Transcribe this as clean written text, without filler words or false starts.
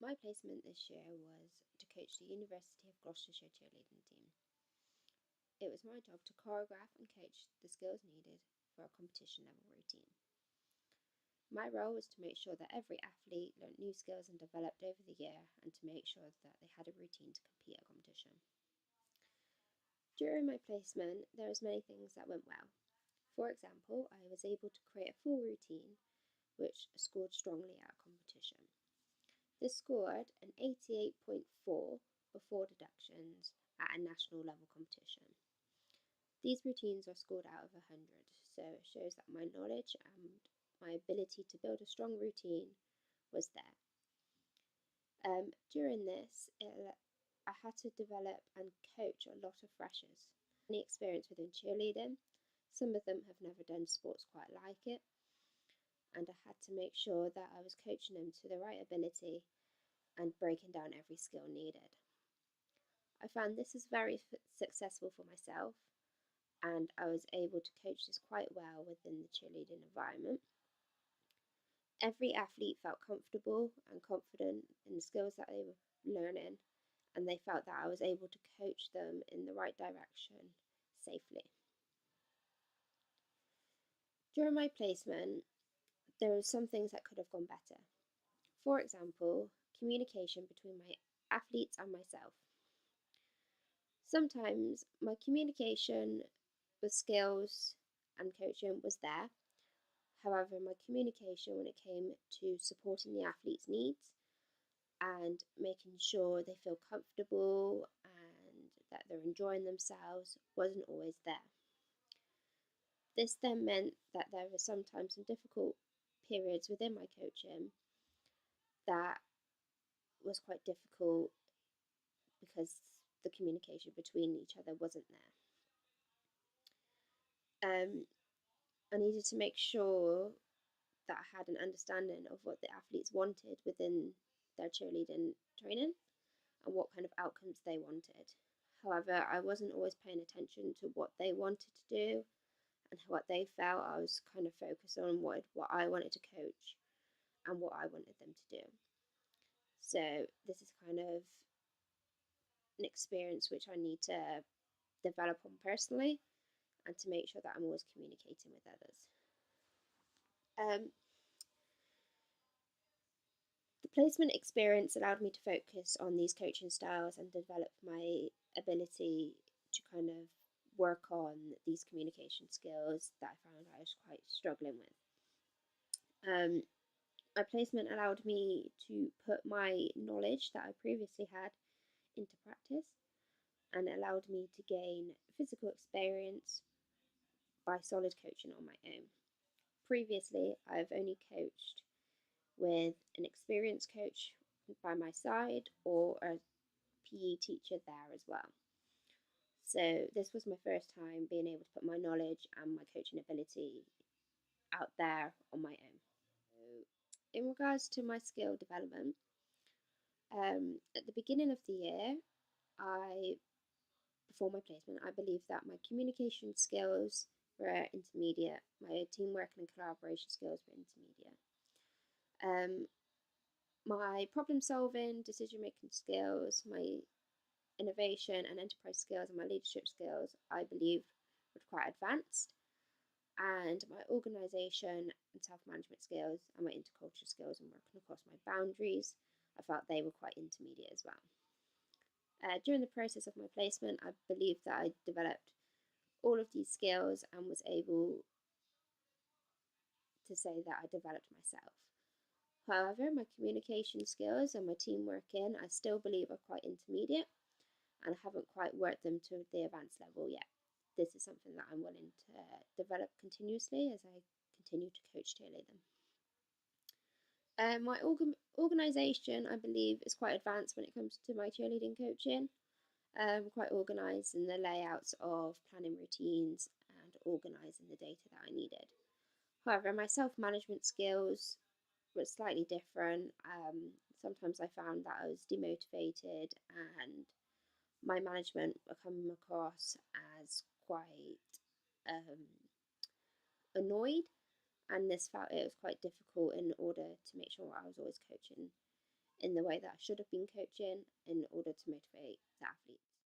My placement this year was to coach the University of Gloucestershire cheerleading team. It was my job to choreograph and coach the skills needed for a competition level routine. My role was to make sure that every athlete learnt new skills and developed over the year, and to make sure that they had a routine to compete at competition. During my placement, there was many things that went well. For example, I was able to create a full routine which scored strongly at a competition. This scored an 88.4 before deductions at a national level competition. These routines are scored out of 100, so it shows that my knowledge and my ability to build a strong routine was there. During this, I had to develop and coach a lot of freshers. Any experience within cheerleading, some of them have never done sports quite like it, and I had to make sure that I was coaching them to the right ability and breaking down every skill needed. I found this is very successful for myself, and I was able to coach this quite well within the cheerleading environment. Every athlete felt comfortable and confident in the skills that they were learning, and they felt that I was able to coach them in the right direction safely. During my placement, there were some things that could have gone better. For example, communication between my athletes and myself. Sometimes my communication with skills and coaching was there. However, my communication when it came to supporting the athletes' needs and making sure they feel comfortable and that they're enjoying themselves wasn't always there. This then meant that there were sometimes some difficult periods within my coaching that was quite difficult because the communication between each other wasn't there. I needed to make sure that I had an understanding of what the athletes wanted within their cheerleading training and what kind of outcomes they wanted. However, I wasn't always paying attention to what they wanted to do and what they felt. I was kind of focused on what I wanted to coach and what I wanted them to do. So this is kind of an experience which I need to develop on personally and to make sure that I'm always communicating with others. The placement experience allowed me to focus on these coaching styles and develop my ability to kind of work on these communication skills that I found I was quite struggling with. My placement allowed me to put my knowledge that I previously had into practice and allowed me to gain physical experience by solid coaching on my own. Previously, I've only coached with an experienced coach by my side or a PE teacher there as well. So this was my first time being able to put my knowledge and my coaching ability out there on my own. So in regards to my skill development, at the beginning of the year, before my placement, I believed that my communication skills were intermediate, my teamwork and collaboration skills were intermediate. My problem solving, decision making skills, my innovation and enterprise skills, and my leadership skills, I believe, were quite advanced. And my organisation and self management skills and my intercultural skills and working across my boundaries, I felt they were quite intermediate as well. During the process of my placement, I believe that I developed all of these skills and was able to say that I developed myself. However, my communication skills and my team working, I still believe are quite intermediate and I haven't quite worked them to the advanced level yet. This is something that I'm willing to develop continuously as I continue to coach cheerleading. My organisation, I believe, is quite advanced when it comes to my cheerleading coaching. Quite organised in the layouts of planning routines and organising the data that I needed. However, my self-management skills were slightly different. Sometimes I found that I was demotivated and my management were coming across as quite annoyed, and this felt it was quite difficult in order to make sure I was always coaching in the way that I should have been coaching in order to motivate the athletes.